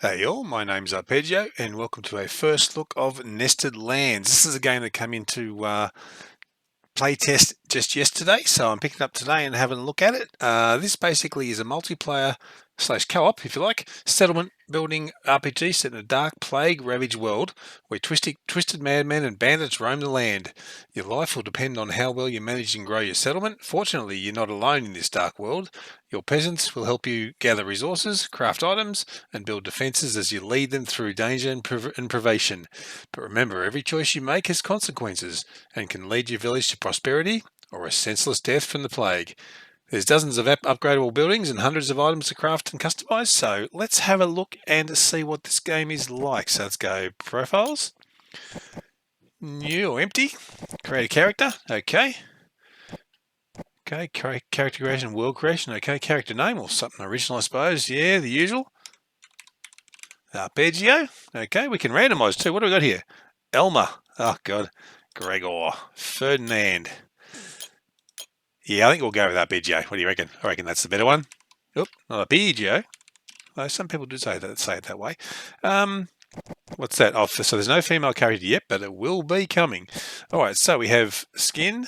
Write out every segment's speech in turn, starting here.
Hey all, my name's Arpeggio and welcome to a first look of Nested Lands. This is a game that came into playtest just yesterday, so I'm picking up today and having a look at it. This basically is a multiplayer / co-op, if you like, settlement building RPG set in a dark, plague-ravaged world where twisted madmen and bandits roam the land. Your life will depend on how well you manage and grow your settlement. Fortunately, you're not alone in this dark world. Your peasants will help you gather resources, craft items, and build defenses as you lead them through danger and privation. But remember, every choice you make has consequences and can lead your village to prosperity or a senseless death from the plague. There's dozens of upgradable buildings and hundreds of items to craft and customize, so let's have a look and see what this game is like. So let's go profiles, new or empty, create a character, okay. Okay, character creation, world creation, okay, character name or something original I suppose, yeah, the usual. Arpeggio, okay, we can randomize too. What do we got here? Elmer, oh god, Gregor, Ferdinand. Yeah, I think we'll go with Arpeggio. What do you reckon? I reckon that's the better one. Oop, not Arpeggio. Well, some people do say it that way. What's that? Oh, so there's no female character yet, but it will be coming. All right, so we have skin.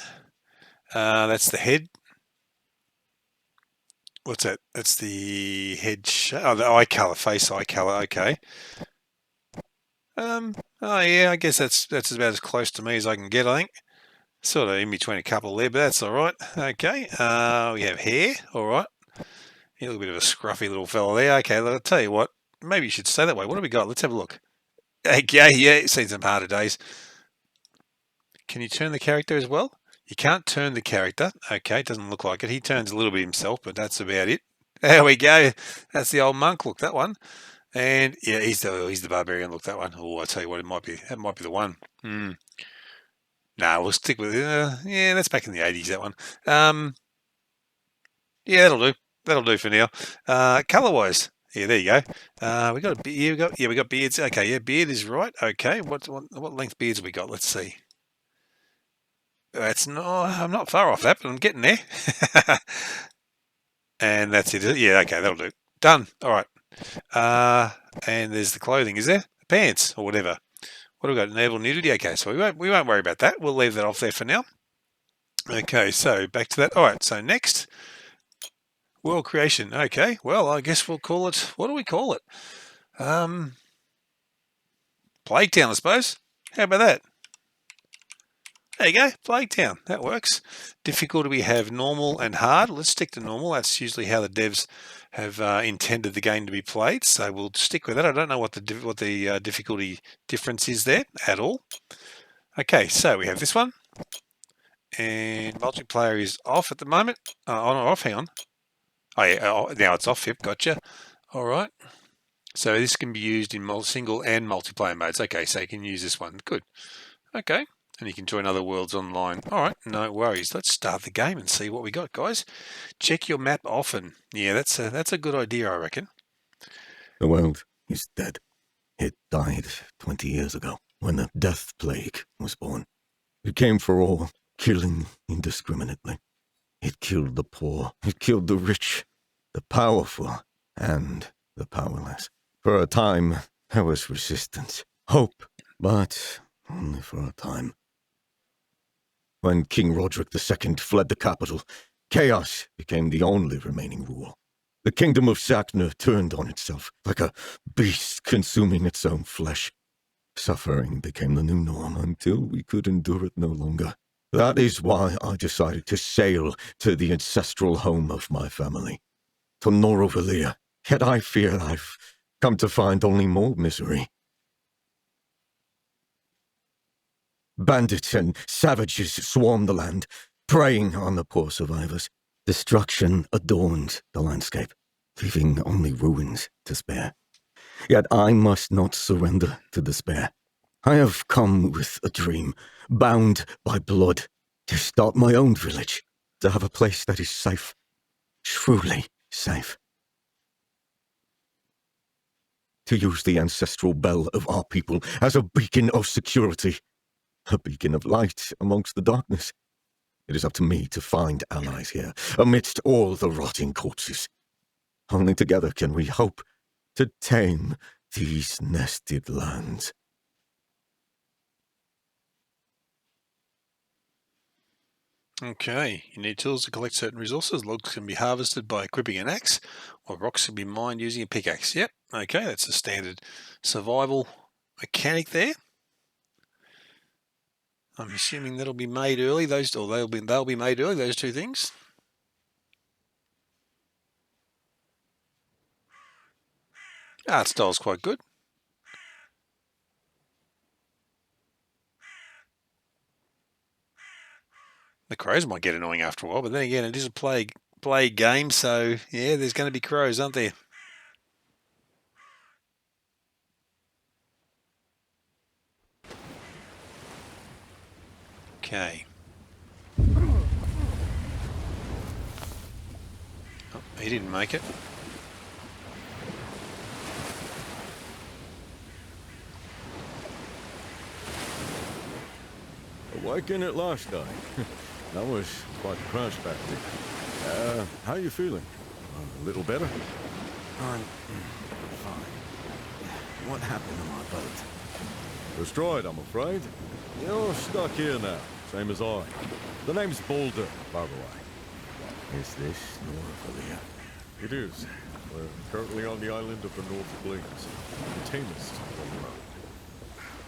That's the head. What's that? That's the head. Oh, the eye color, face eye color. Okay. Oh yeah, I guess that's about as close to me as I can get. I think. Sort of in between a couple there, but that's all right. Okay. We have hair. All right. A little bit of a scruffy little fella there. Okay, I'll tell you what. Maybe you should stay that way. What do we got? Let's have a look. Okay, yeah, seen some harder days. Can you turn the character as well? You can't turn the character. Okay, it doesn't look like it. He turns a little bit himself, but that's about it. There we go. That's the old monk look, that one. And yeah, he's the barbarian look, that one. Oh, I tell you what, that might be the one. No, we'll stick with yeah, that's back in the 80s, that one. Yeah, that'll do for now. Color wise, yeah, there you go. We got a beard. We got beards. Okay, yeah, beard is right. Okay, what length beards we got? Let's see. That's not. I'm not far off that, but I'm getting there. And that's it. Yeah, okay, that'll do. Done. All right. And there's the clothing. Is there pants or whatever? What have we got? Naval nudity. Okay, so we won't worry about that. We'll leave that off there for now. Okay, so back to that. All right. So next. World creation. Okay, well, I guess we'll call it. What do we call it? Plague Town, I suppose. How about that? There you go, Plague Town. That works. Difficulty we have normal and hard. Let's stick to normal. That's usually how the devs have intended the game to be played. So we'll stick with that. I don't know what the difficulty difference is there at all. Okay, so we have this one, and multiplayer is off at the moment. On or off? Hang on. Oh yeah, now it's off. Yep, gotcha. All right. So this can be used in single and multiplayer modes. Okay, so you can use this one. Good. Okay. And you can join other worlds online. All right, no worries. Let's start the game and see what we got, guys. Check your map often. Yeah, that's a good idea, I reckon. The world is dead. It died 20 years ago when the death plague was born. It came for all, killing indiscriminately. It killed the poor. It killed the rich, the powerful, and the powerless. For a time, there was resistance, hope, but only for a time. When King Roderick II fled the capital, chaos became the only remaining rule. The kingdom of Sakna turned on itself, like a beast consuming its own flesh. Suffering became the new norm until we could endure it no longer. That is why I decided to sail to the ancestral home of my family, to Norovalia. Yet I fear I've come to find only more misery. Bandits and savages swarm the land, preying on the poor survivors. Destruction adorns the landscape, leaving only ruins to spare. Yet I must not surrender to despair. I have come with a dream, bound by blood, to start my own village, to have a place that is safe, truly safe. To use the ancestral bell of our people as a beacon of security, a beacon of light amongst the darkness. It is up to me to find allies here, amidst all the rotting corpses. Only together can we hope to tame These nested lands. Okay, you need tools to collect certain resources. Logs can be harvested by equipping an axe, or rocks can be mined using a pickaxe. Yep, okay, that's a standard survival mechanic there. I'm assuming that'll be made early. They'll be made early. Those two things. Art style's quite good. The crows might get annoying after a while, but then again, it is a plague game, so yeah, there's going to be crows, aren't there? Okay. Oh, he didn't make it. Awakened at last night. That was quite a crash back there. How are you feeling? A little better? I'm fine. What happened to my boat? Destroyed, I'm afraid. You're stuck here now, same as I. The name's Boulder, by the way. Is this Norvalia? It is. We're currently on the island of the North Plains, the tamest on the road.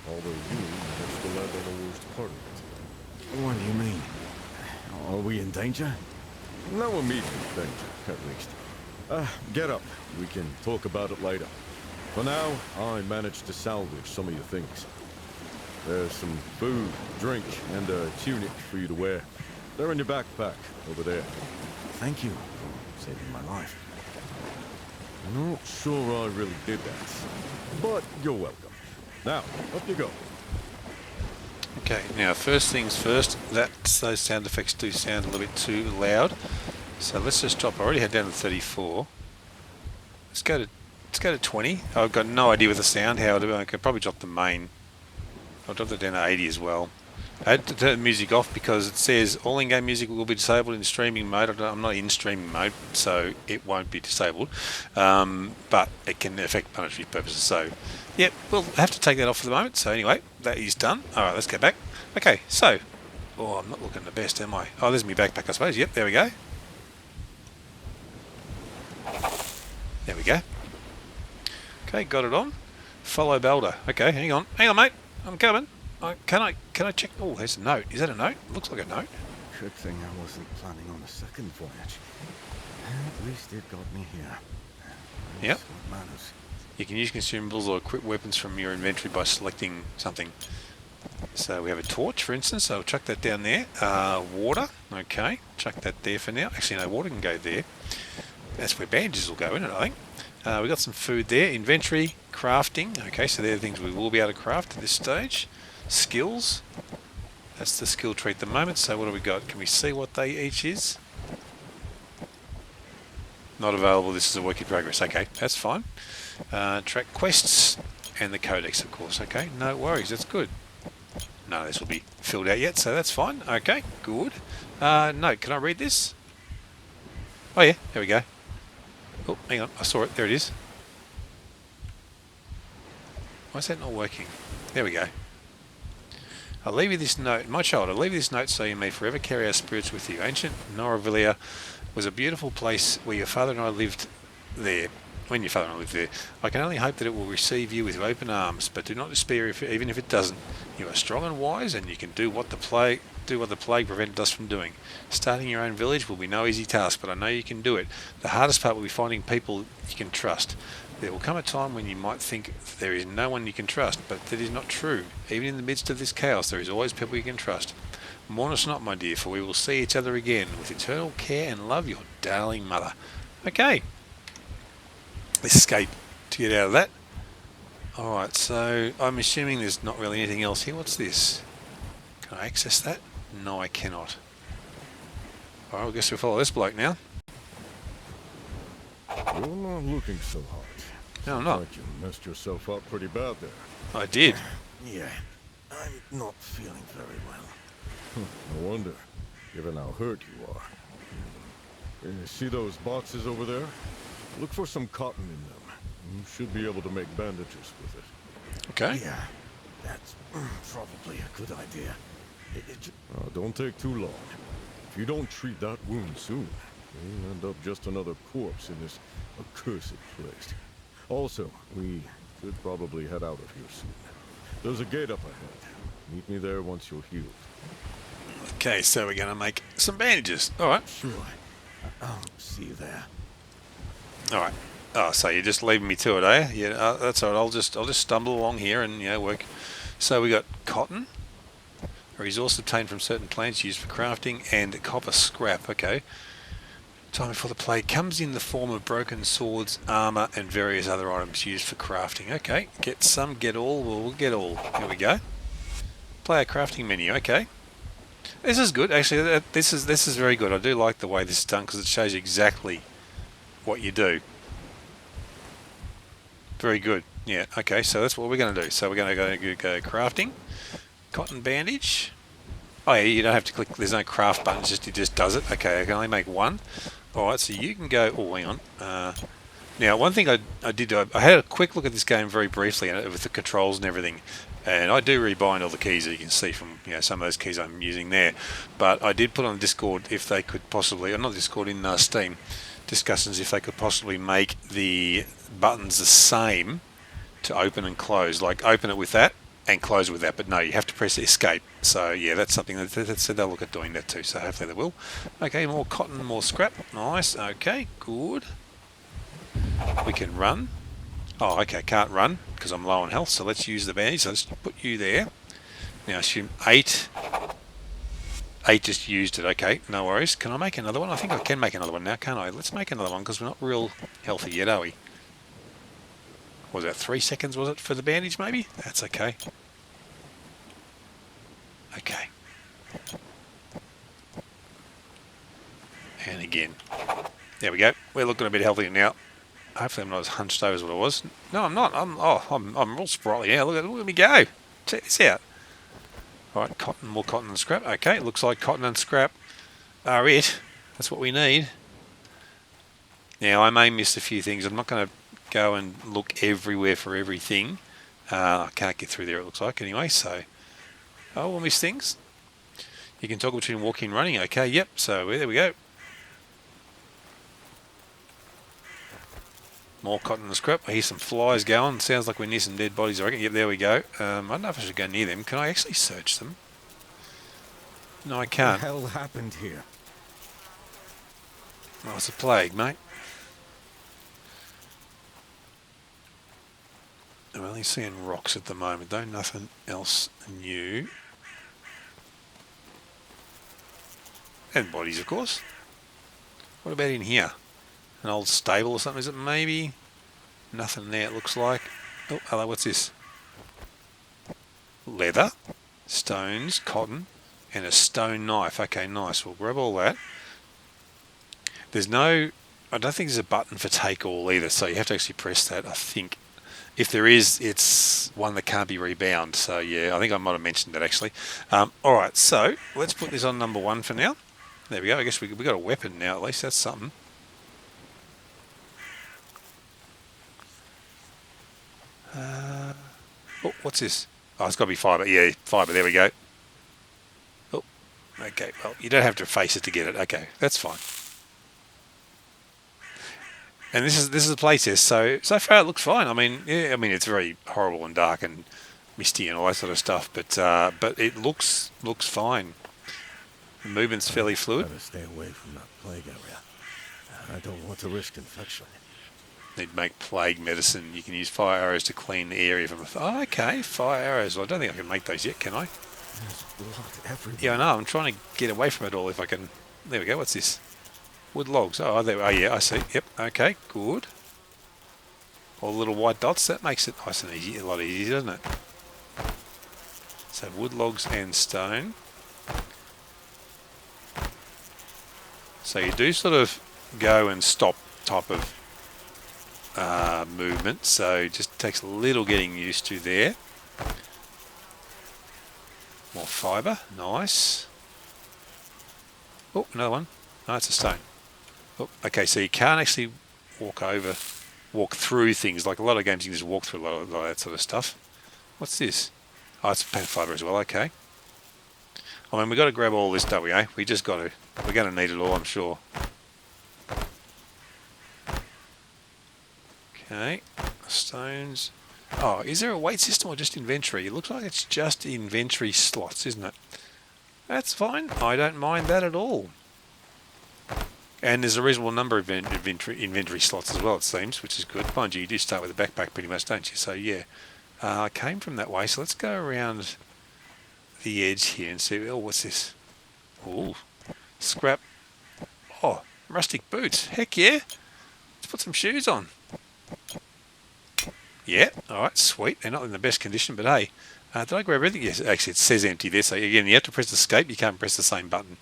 Although you managed to land on the worst part of it. What do you mean? Are we in danger? No immediate danger, at least. Get up. We can talk about it later. For now, I managed to salvage some of your things. There's some food, drink, and a tunic for you to wear. They're in your backpack, over there. Thank you for saving my life. Not sure I really did that, but you're welcome. Now, up you go. Okay, now first things first, those sound effects do sound a little bit too loud. So let's just drop, I already had down to 34. Let's go to 20. I've got no idea with the sound how to do it. I could probably drop the main. I'll drop that down to 80 as well. I had to turn the music off because it says all in-game music will be disabled in streaming mode. I'm not in streaming mode, so it won't be disabled. But it can affect monetary purposes. So, yep, we'll have to take that off for the moment. So anyway, that is done. All right, let's go back. Okay, so, oh, I'm not looking the best, am I? Oh, there's my backpack, I suppose. Yep, there we go. There we go. Okay, got it on. Follow Balder. Okay, hang on, mate. I'm coming. Can I check? Oh, there's a note. Is that a note? Looks like a note. Good thing I wasn't planning on a second voyage. At least it got me here. Yep. What matters. You can use consumables or equip weapons from your inventory by selecting something. So we have a torch, for instance. So I'll chuck that down there. Water. Okay, chuck that there for now. Actually, no, water can go there. That's where bandages will go in it, I think. We've got some food there. Inventory, crafting. Okay, so they're the things we will be able to craft at this stage. Skills. That's the skill tree at the moment. So what do we got? Can we see what they each is? Not available. This is a work in progress. Okay, that's fine. Track quests and the codex, of course. Okay, no worries. That's good. None of this will be filled out yet, so that's fine. Okay, good. No, can I read this? Oh yeah, there we go. Oh, hang on. I saw it. There it is. Why is that not working? There we go. I'll leave you this note. My child, I'll leave you this note so you may forever carry our spirits with you. Ancient Norvalia was a beautiful place where your father and I lived there. When your father and I lived there. I can only hope that it will receive you with open arms, but do not despair even if it doesn't. You are strong and wise, and you can do what the plague prevented us from doing. Starting your own village will be no easy task, but I know you can do it. The hardest part will be finding people you can trust. There will come a time when you might think there is no one you can trust, but that is not true. Even in the midst of this chaos, there is always people you can trust. Mourn us not, my dear, for we will see each other again. With eternal care and love, your darling mother. Okay. Escape to get out of that. Alright, so I'm assuming there's not really anything else here. What's this? Can I access that? No, I cannot. Alright, I guess we'll follow this bloke now. You're not looking so hot. No, I'm not. Like you messed yourself up pretty bad there. I did. Yeah, I'm not feeling very well. No wonder, given how hurt you are. You see those boxes over there? Look for some cotton in them. You should be able to make bandages with it. Okay. Yeah, that's probably a good idea. Don't take too long. If you don't treat that wound soon, you'll end up just another corpse in this accursed place. Also, we should probably head out of here soon. There's a gate up ahead. Meet me there once you're healed. Okay, so we're going to make some bandages. All right. Sure. I'll see you there. All right. Oh, so you're just leaving me to it, eh? Yeah, that's all right. I'll just stumble along here and work. So we got cotton, a resource obtained from certain plants used for crafting, and copper scrap. Okay. Time before the plague comes in the form of broken swords, armor, and various other items used for crafting. Okay. Get some, get all. We'll get all. Here we go. Play a crafting menu. Okay. This is good. Actually, this is very good. I do like the way this is done because it shows you exactly what you do. Very good. Yeah, okay, so that's what we're going to do. So we're going to go crafting. Cotton bandage. Oh yeah, you don't have to click, there's no craft button, it just does it. Okay, I can only make one. Alright, so you can go, oh hang on. Now one thing I had a quick look at this game very briefly with the controls and everything. And I do rebind all the keys that you can see from some of those keys I'm using there. But I did put on Discord if they could possibly, or not Discord, in Steam, discussions if they could possibly make the buttons the same to open and close, like open it with that and close it with that, but no, you have to press escape. So yeah, that's something that they'll look at doing that too, so hopefully they will. Okay, more cotton, more scrap. Nice. Okay, good. We can run. Oh, okay, can't run because I'm low on health, so let's use the bandage. So let's put you there. Now assume 8 just used it. Okay, no worries. Can I make another one? I think I can make another one now, can't I? Let's make another one because we're not real healthy yet, are we? What was that, 3 seconds was it for the bandage maybe? That's okay. Okay. And again. There we go. We're looking a bit healthier now. Hopefully I'm not as hunched over as what I was. No, I'm not. I'm real sprightly now. Look at me go. Check this out. Alright, cotton, more cotton and scrap. Okay, it looks like cotton and scrap are it. That's what we need. Now, I may miss a few things. I'm not going to go and look everywhere for everything. I can't get through there, it looks like, anyway, so... Oh, we'll miss things. You can toggle between walking and running. Okay, yep, so there we go. More cotton and scrap. I hear some flies going. Sounds like we're near some dead bodies, I reckon. Yep, there we go. I don't know if I should go near them. Can I actually search them? No, I can't. What the hell happened here? Oh, it's a plague, mate. I'm only seeing rocks at the moment, though. Nothing else new. And bodies, of course. What about in here? An old stable or something, is it maybe? Nothing there, it looks like. Oh, hello, what's this? Leather, stones, cotton, and a stone knife. Okay, nice. We'll grab all that. There's no... I don't think there's a button for take all either, so you have to actually press that, I think. If there is, it's one that can't be rebound. So, yeah, I think I might have mentioned that, actually. Alright, so let's put this on number 1 for now. There we go. I guess we got a weapon now, at least. That's something. Oh, what's this? Oh, it's got to be fibre. Yeah, fibre. There we go. Oh, okay. Well, you don't have to face it to get it. Okay, that's fine. And this is a playtest, so far it looks fine. I mean, yeah, I mean it's very horrible and dark and misty and all that sort of stuff, but it looks fine. The movement's fairly fluid. Better stay away from that plague area. I don't want to risk infection. Need to make plague medicine. You can use fire arrows to clean the area from... Oh, okay, fire arrows. Well, I don't think I can make those yet, can I? There's blood everywhere. Yeah, I know. I'm trying to get away from it all if I can... There we go. What's this? Wood logs. Oh, there. Oh, yeah, I see. Yep. Okay, good. All the little white dots. That makes it nice and easy. A lot easier, doesn't it? So, wood logs and stone. So, you do sort of go and stop type of movement, so it just takes a little getting used to there. More fibre, nice. Oh, another one. No, it's a stone. Oh, okay, so you can't actually walk over walk through things. Like a lot of games, you can just walk through a lot of that sort of stuff. What's this? Oh, it's plant fibre as well. Okay. I mean, we got to grab all this, don't we? We just got to. We're going to need it all, I'm sure. Okay. Stones. Oh, is there a weight system or just inventory? It looks like it's just inventory slots, isn't it? That's fine. I don't mind that at all. And there's a reasonable number of inventory slots as well, it seems, which is good. Mind you, you do start with a backpack pretty much, don't you? So, yeah. I came from that way, so let's go around the edge here and see. Oh, what's this? Oh, scrap. Oh, rustic boots. Heck yeah. Let's put some shoes on. Yeah, alright, sweet. They're not in the best condition, but hey. Did I grab everything? Yes, actually it says empty there. So again, you have to press escape. You can't press the same button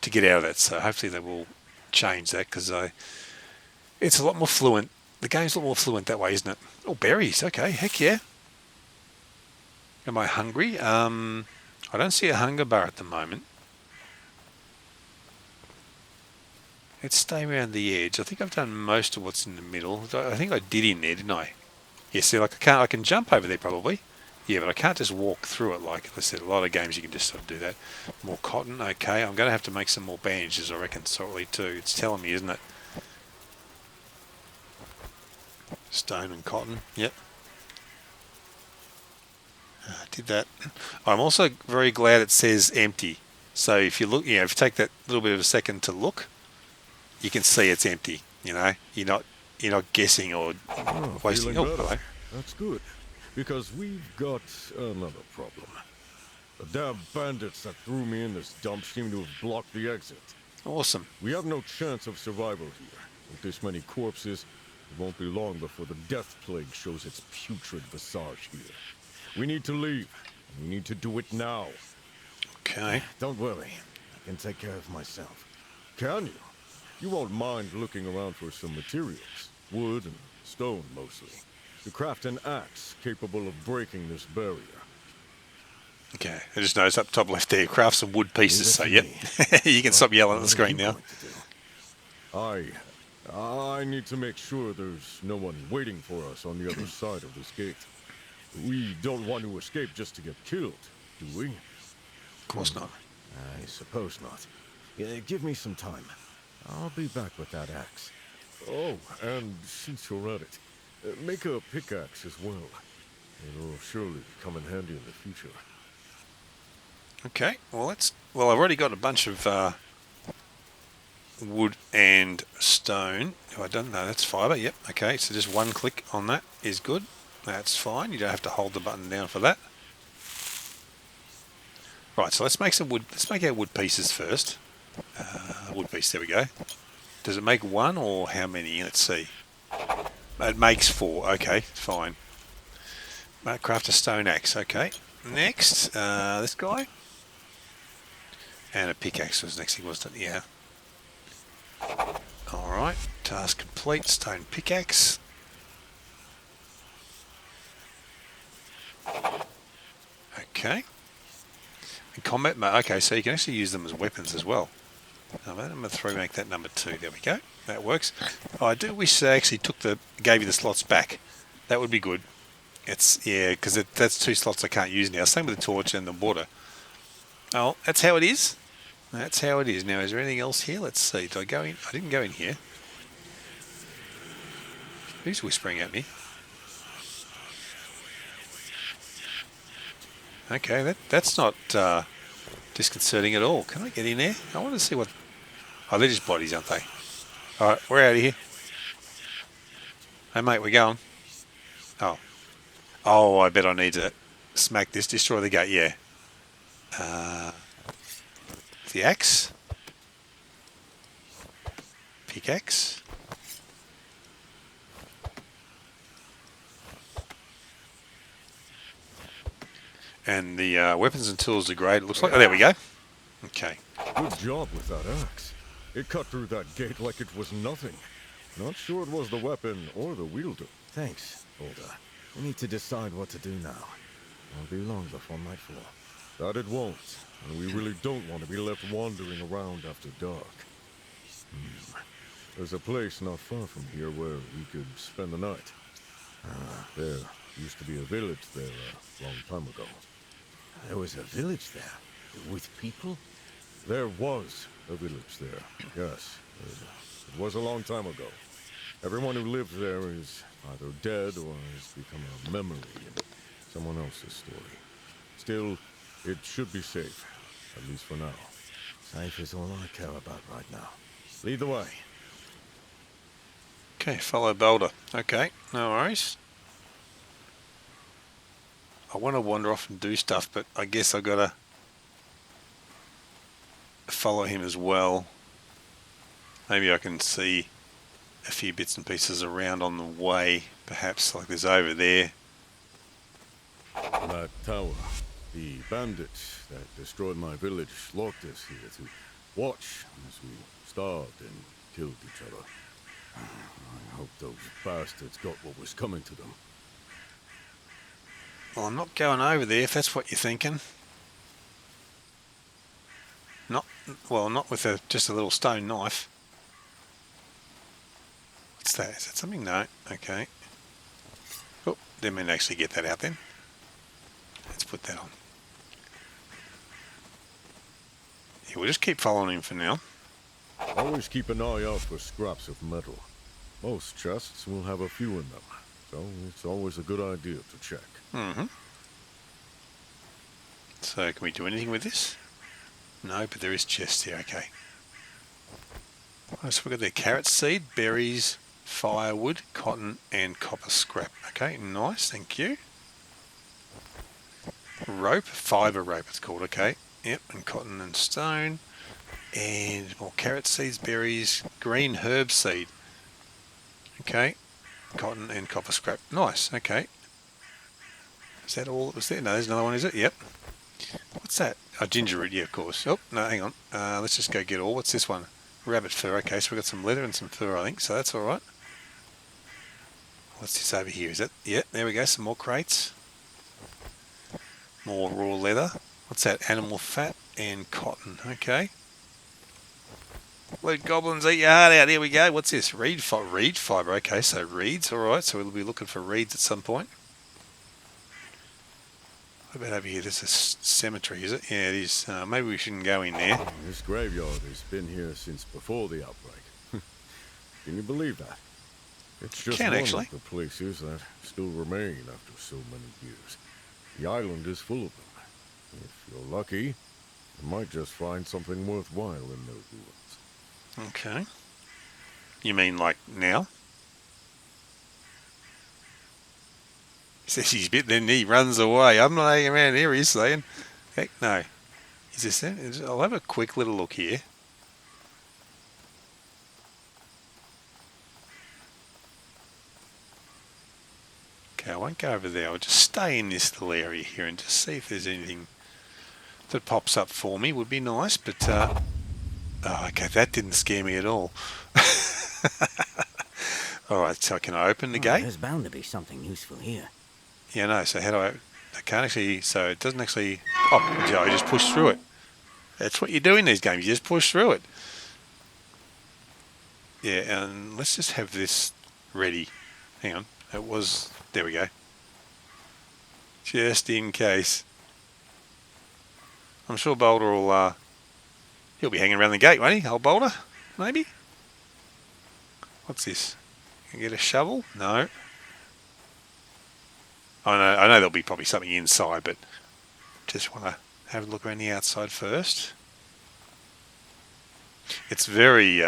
to get out of that. So hopefully they will change that, because it's a lot more fluent. The game's a lot more fluent that way, isn't it? Oh, berries. Okay, heck yeah. Am I hungry? I don't see a hunger bar at the moment. Let's stay around the edge. I think I've done most of what's in the middle. I think I did in there, didn't I? Yeah, see, like I can jump over there probably. Yeah, but I can't just walk through it like I said. A lot of games you can just sort of do that. More cotton, okay. I'm going to have to make some more bandages, I reckon, shortly too. It's telling me, isn't it? Stone and cotton, yep. Did that. I'm also very glad it says empty. So if you look, if you take that little bit of a second to look, you can see it's empty. You're not guessing or wasting. Oh, hello. That's good, because we've got another problem. The damn bandits that threw me in this dump seem to have blocked the exit. Awesome. We have no chance of survival here. With this many corpses, it won't be long before the death plague shows its putrid visage here. We need to leave. We need to do it now. Okay. Don't worry. I can take care of myself. Can you? You won't mind looking around for some materials. Wood and stone, mostly. To craft an axe capable of breaking this barrier. Okay. I just noticed up top left there, craft some wood pieces. So, yep. You can stop yelling at the screen now. I need to make sure there's no one waiting for us on the other side of this gate. We don't want to escape just to get killed, do we? Of course not. I suppose not. Give me some time. I'll be back with that axe. Oh, and since you're at it, make a pickaxe as well. It'll surely come in handy in the future. Okay, well I've already got a bunch of wood and stone. Oh, I don't know, that's fibre, yep, okay, so just one click on that is good. That's fine, you don't have to hold the button down for that. Right, so let's make some wood, let's make our wood pieces first. Wood piece, there we go. Does it make one or how many? Let's see. It makes 4, okay, fine. Craft a stone axe, okay. Next, this guy. And a pickaxe was next thing, wasn't it? Yeah. Alright, task complete, stone pickaxe. Okay. In combat mode, okay, so you can actually use them as weapons as well. Number 3, make that number 2. There we go. That works. Oh, I do wish they actually gave you the slots back. That would be good. Yeah, because that's 2 slots I can't use now. Same with the torch and the water. Oh, that's how it is. That's how it is. Now, is there anything else here? Let's see. Did I go in? I didn't go in here. Who's whispering at me? Okay, that's not disconcerting at all. Can I get in there? I want to see what... Oh, they're just bodies, aren't they? Alright, we're out of here. Hey, mate, we're going. Oh. Oh, I bet I need to smack this, destroy the gate, yeah. The axe. Pickaxe. And the weapons and tools are great. It looks like... Oh, there we go. Okay. Good job with that axe. It cut through that gate like it was nothing. Not sure it was the weapon or the wielder. Thanks, Olga. We need to decide what to do now. Won't be long before nightfall. That it won't. And we really don't want to be left wandering around after dark. There's a place not far from here where we could spend the night. There used to be a village there a long time ago. There was a village there? With people? There was a village there, yes. It was a long time ago. Everyone who lived there is either dead or has become a memory in someone else's story. Still, it should be safe, at least for now. Safe is all I care about right now. Lead the way. Okay, follow Boulder. Okay, no worries. I want to wander off and do stuff, but I guess I gotta follow him as well. Maybe I can see a few bits and pieces around on the way, perhaps like there's over there. That tower. The bandits that destroyed my village locked us here to watch as we starved and killed each other. I hope those bastards got what was coming to them. Well, I'm not going over there if that's what you're thinking. Not with just a little stone knife. What's that? Is that something? No. Okay. Oh, didn't mean to actually get that out then. Let's put that on. Yeah, we'll just keep following him for now. Always keep an eye out for scraps of metal. Most chests will have a few in them, so it's always a good idea to check. Mm-hmm. So, can we do anything with this? No, but there is chests here, okay. Oh, so we've got there carrot seed, berries, firewood, cotton, and copper scrap. Okay, nice, thank you. Rope, fibre rope it's called, okay. Yep, and cotton and stone. And more carrot seeds, berries, green herb seed. Okay, cotton and copper scrap. Nice, okay. Is that all that was there? No, there's another one, is it? Yep. What's that? Oh, ginger root, yeah, of course. Oh, no, hang on. Let's just go get all. What's this one? Rabbit fur. Okay, so we've got some leather and some fur, I think, so that's all right. What's this over here? Is that? Yeah, there we go. Some more crates. More raw leather. What's that? Animal fat and cotton. Okay. Let goblins eat your heart out. Here we go. What's this? Reed fibre. Okay, so reeds. All right, so we'll be looking for reeds at some point. What about over here? There's a cemetery, is it? Yeah, it is. Maybe we shouldn't go in there. This graveyard has been here since before the outbreak. Can you believe that? It's just one actually. of the places that still remain after so many years. The island is full of them. If you're lucky, you might just find something worthwhile in those ruins. Okay. You mean like now? He says he's bit, then he runs away. I'm not hanging around here, he's saying. Heck no. Is this it? I'll have a quick little look here. Okay, I won't go over there. I'll just stay in this little area here and just see if there's anything that pops up for me. Would be nice, but oh, okay, that didn't scare me at all. All right, so can I open the gate? There's bound to be something useful here. Yeah, no. So how do I can't actually. So it doesn't actually. Oh, I just push through it. That's what you do in these games. You just push through it. Yeah, and let's just have this ready. Hang on. It was. There we go. Just in case. I'm sure Boulder will. He'll be hanging around the gate, won't he? Old Boulder, maybe. What's this? Can you get a shovel? No. I know there'll be probably something inside, but just want to have a look around the outside first. It's very,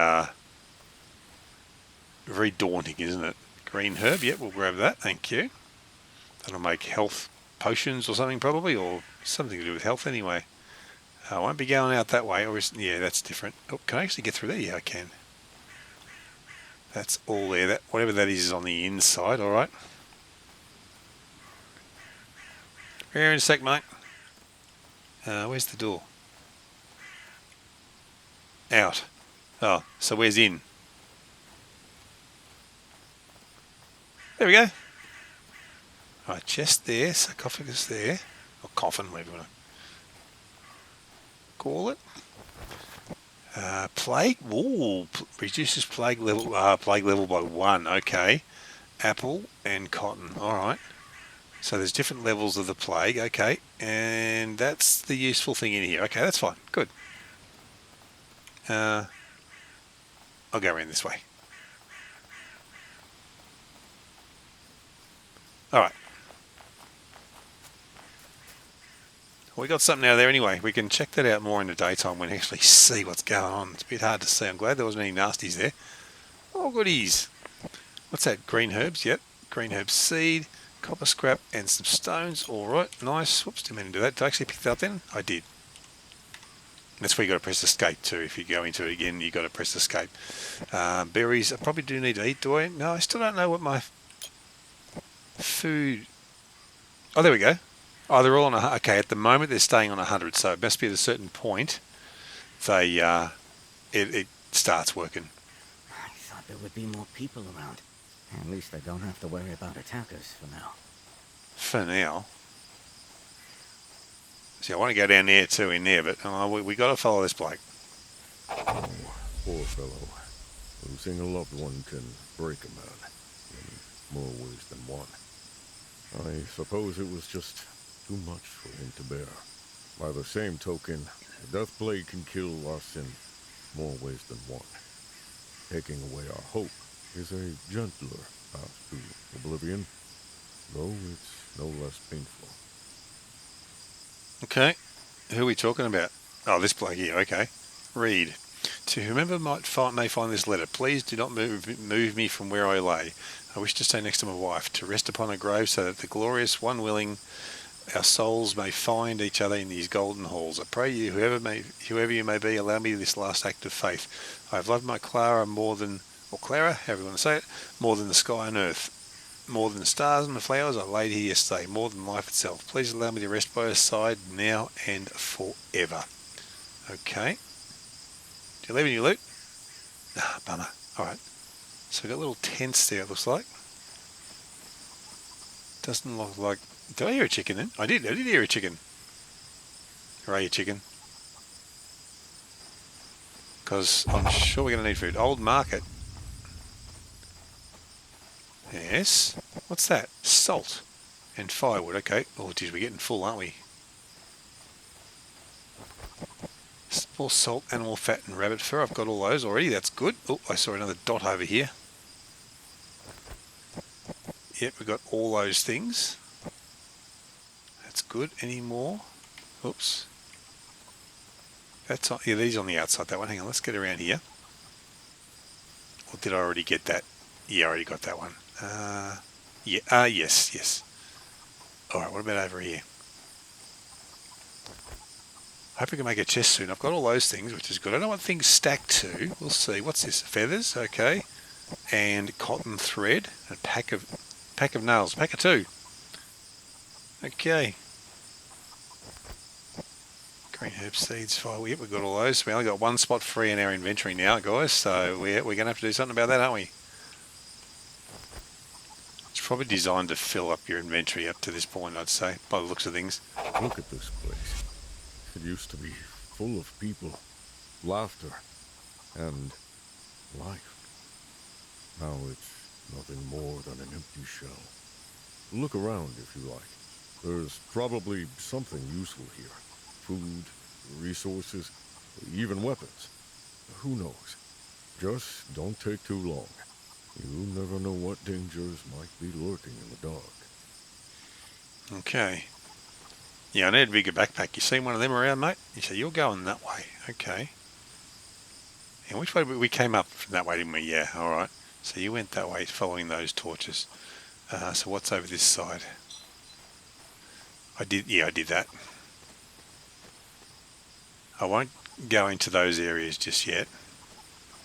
very daunting, isn't it? Green herb, yep, we'll grab that, thank you. That'll make health potions or something probably, or something to do with health anyway. I won't be going out that way, or yeah, that's different. Oh, can I actually get through there? Yeah, I can. That's all there. That whatever that is on the inside, alright. Here in a sec, mate. Where's the door? Out. Oh, so where's in? There we go. Right, chest there, sarcophagus there. Or coffin, whatever you want to call it. Plague. Ooh, reduces plague level by 1. Okay. Apple and cotton. All right. So there's different levels of the plague. Okay, and that's the useful thing in here. Okay, that's fine. Good. I'll go around this way. All right. We got something out of there anyway. We can check that out more in the daytime when we actually see what's going on. It's a bit hard to see. I'm glad there wasn't any nasties there. Oh, goodies. What's that? Green herbs. Yep. Green herb seed, copper scrap, and some stones. All right. Nice. Whoops. Didn't mean to do that. Did I actually pick that up then? I did. That's where you got to press escape too. If you go into it again, you got to press escape. Berries. I probably do need to eat. Do I? No, I still don't know what my food. Oh, there we go. Oh, they're all on a... Okay, at the moment they're staying on 100, so it must be at a certain point they it starts working. I thought there would be more people around. At least I don't have to worry about attackers for now. For now. See, I want to go down there too, in there, but we got to follow this bloke. Oh, poor fellow. Losing a loved one can break a man in more ways than one. I suppose it was just too much for him to bear. By the same token, the death plague can kill us in more ways than one. Taking away our hope is a gentler path to oblivion, though it's no less painful. Okay, who are we talking about? Oh, this bloke here, okay. Read. To whomever may find this letter, please do not move me from where I lay. I wish to stay next to my wife, to rest upon her grave so that the glorious one willing our souls may find each other in these golden halls. I pray you, whoever you may be, allow me this last act of faith. I have loved my Clara more than, or Clara, however you want to say it, more than the sky and earth, more than the stars and the flowers I laid here yesterday, more than life itself. Please allow me to rest by her side now and forever. Okay. Do you leave any loot? Ah, bummer. Alright. So we've got little tents there, it looks like. Doesn't look like... Did I hear a chicken then? I did hear a chicken. Where are you, chicken? Because I'm sure we're going to need food. Old market. Yes. What's that? Salt. And firewood. Okay. Oh, geez, we're getting full, aren't we? More salt, animal fat, and rabbit fur. I've got all those already. That's good. Oh, I saw another dot over here. Yep, we've got all those things. That's good. Any more? Oops. That's on, yeah, these on the outside, that one. Hang on, let's get around here. Or did I already get that? Yeah, I already got that one. Yes. Alright, what about over here? I hope we can make a chest soon. I've got all those things, which is good. I don't want things stacked to. We'll see. What's this? Feathers, okay. And cotton thread. A pack of nails. Pack of 2. Okay. Green herb seeds, fire. Yep, we've got all those. We only got one spot free in our inventory now, guys. So we're going to have to do something about that, aren't we? It's probably designed to fill up your inventory up to this point, I'd say, by the looks of things. Look at this place. It used to be full of people, laughter, and life. Now it's nothing more than an empty shell. Look around if you like. There's probably something useful here. Food, resources, even weapons. Who knows? Just don't take too long. You never know what dangers might be lurking in the dark. Okay. Yeah, I need a bigger backpack. You seen one of them around, mate? You say, you're going that way. Okay. And which way? We came up from that way, didn't we? Yeah, alright. So you went that way following those torches. So what's over this side? I did that. I won't go into those areas just yet.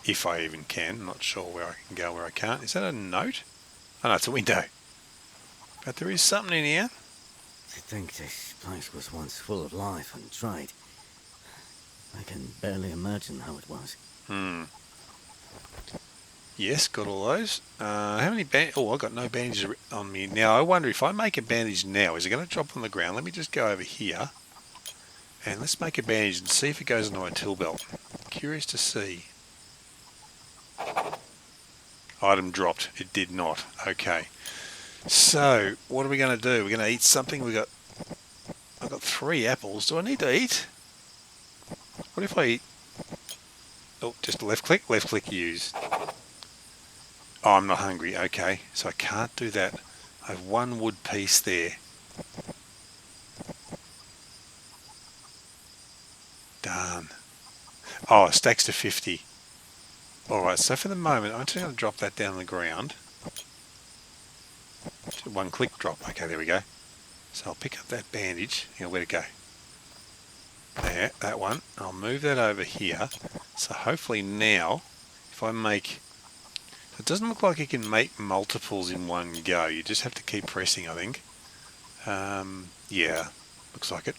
If I even can. I'm not sure where I can go, where I can't. Is that a note? Oh no, it's a window. But there is something in here. To think this place was once full of life and trade. I can barely imagine how it was. Yes, got all those. How many oh, I've got no bandages on me. Now, I wonder if I make a bandage now, is it going to drop on the ground? Let me just go over here. And let's make a bandage and see if it goes into my tool belt. curious to see. Item dropped. It did not. Okay. So, what are we going to do? We're going to eat something. I've got 3 apples. Do I need to eat? What if I eat? Oh, just left click use. Oh, I'm not hungry. Okay, so I can't do that. I have 1 wood piece there. Darn. Oh, it stacks to 50. Alright, so for the moment, I'm just going to drop that down on the ground. 1 click drop. Okay, there we go. So I'll pick up that bandage. Where'd it go? There, that one. I'll move that over here. So hopefully now, if I make... It doesn't look like you can make multiples in one go. You just have to keep pressing, I think. Yeah, looks like it.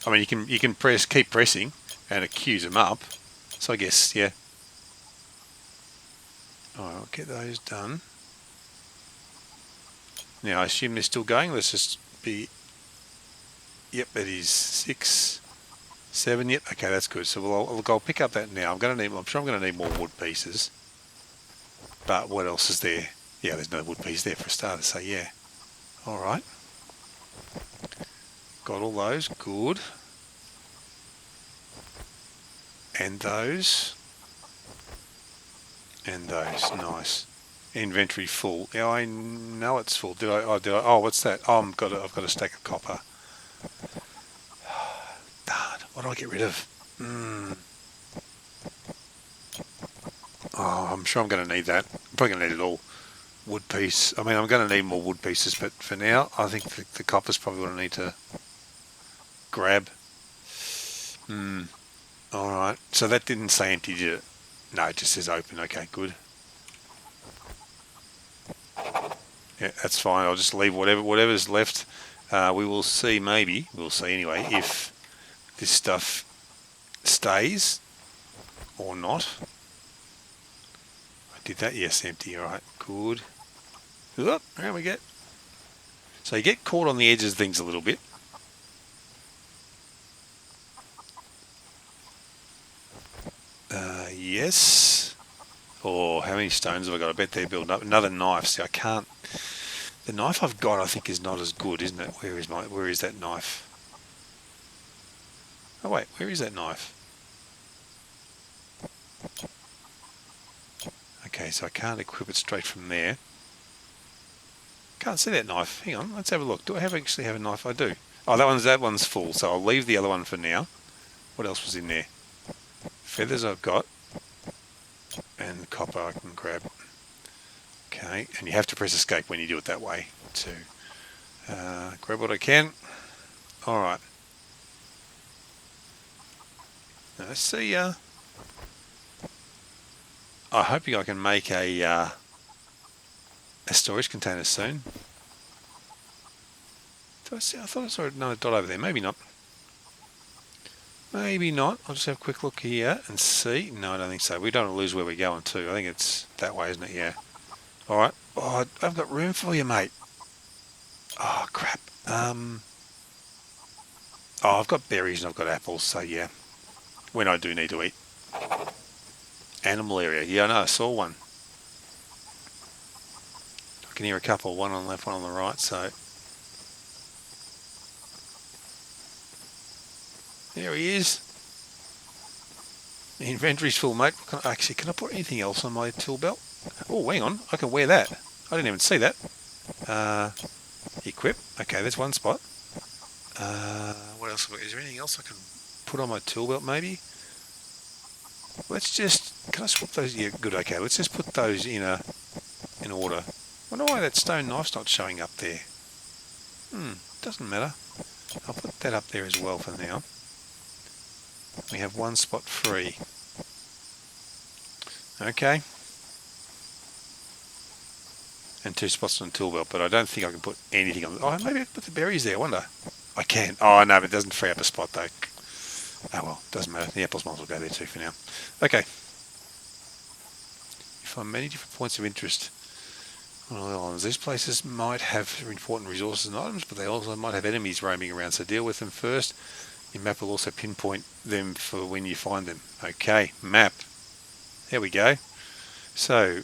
I mean, you can keep pressing, and it queues them up. So I guess, yeah. Alright, I'll get those done. Now, I assume they're still going. Let's just be... Yep, that is 6, 7. Yep, okay, that's good. So I'll pick up that now. I'm sure I'm going to need more wood pieces. But what else is there? Yeah, there's no wood piece there for a starter, so yeah. Alright. Got all those. Good. And those. And those. Nice. Inventory full. Yeah, I know it's full. Did I? Oh, what's that? Oh, I've got a stack of copper. Darn. What do I get rid of? Oh, I'm sure I'm going to need that. I'm probably going to need it all. Wood piece. I mean, I'm going to need more wood pieces, but for now, I think the copper's probably what I need to grab. Alright. So that didn't say empty, did it? No, it just says open. Okay, good. Yeah, that's fine. I'll just leave whatever's left. We will see, maybe. We'll see anyway, if this stuff stays or not. I did that. Yes, empty. Alright, good. Oop, there we go. So you get caught on the edges of things a little bit. Yes. Oh, how many stones have I got? I bet they're building up. Another knife. See, I can't... The knife I've got, I think, is not as good, isn't it? Where is that knife? Oh, wait. Where is that knife? Okay, so I can't equip it straight from there. Can't see that knife. Hang on, let's have a look. Do I actually have a knife? I do. Oh, that one's full, so I'll leave the other one for now. What else was in there? Feathers I've got. And copper I can grab. Okay, and you have to press escape when you do it that way to grab what I can. Alright. Now let's see. I'm hoping I can make a storage container soon. I thought I saw another dot over there. Maybe not. Maybe not. I'll just have a quick look here and see. No, I don't think so. We don't want to lose where we're going to. I think it's that way, isn't it? Yeah. Alright. Oh, I've got room for you, mate. Oh, crap. Oh, I've got berries and I've got apples, so yeah. When I do need to eat. Animal area. Yeah, I know. I saw one. I can hear a couple. One on the left, one on the right, so... There he is. The inventory's full, mate. Can I put anything else on my tool belt? Oh, hang on. I can wear that. I didn't even see that. Equip. Okay, there's one spot. What else? Is there anything else I can put on my tool belt, maybe? Let's just... Can I swap those? Yeah, good. Okay, let's just put those in order. I wonder why that stone knife's not showing up there. Doesn't matter. I'll put that up there as well for now. We have one spot free. Okay. And 2 spots on the tool belt, but I don't think I can put anything on. Oh, maybe I can put the berries there, I wonder. I can. Oh, no, but it doesn't free up a spot, though. Oh, well, doesn't matter. The apples might as well go there, too, for now. Okay. You find many different points of interest on all the islands. These places might have important resources and items, but they also might have enemies roaming around, so deal with them first. Your map will also pinpoint them for when you find them. Okay, map. There we go. So,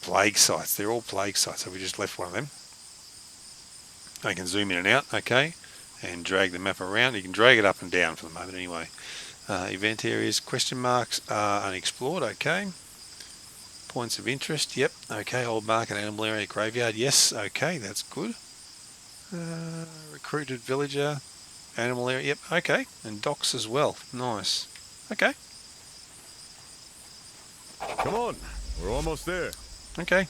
plague sites. They're all plague sites. So we just left one of them. I can zoom in and out, okay, and drag the map around. You can drag it up and down for the moment anyway. Event areas, question marks are unexplored, okay. Points of interest, yep, okay. Old market, animal area, graveyard, yes, okay, that's good. Recruited villager, animal area, yep, okay. And docks as well, nice. Okay. Come on, we're almost there. Okay.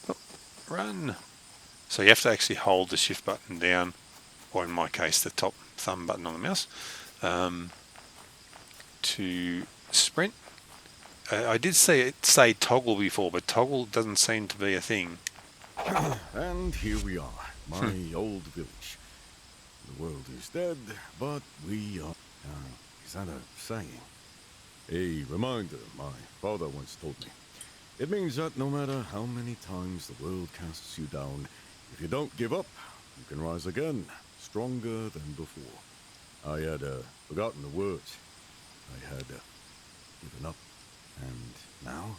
Oh, run. So you have to actually hold the shift button down, or in my case the top thumb button on the mouse, to sprint. I did see it say toggle before, but toggle doesn't seem to be a thing. And here we are, my old village. The world is dead, but we are... is that a saying? A reminder my father once told me. It means that no matter how many times the world casts you down, if you don't give up, you can rise again, stronger than before. I had forgotten the words. I had given up. And now?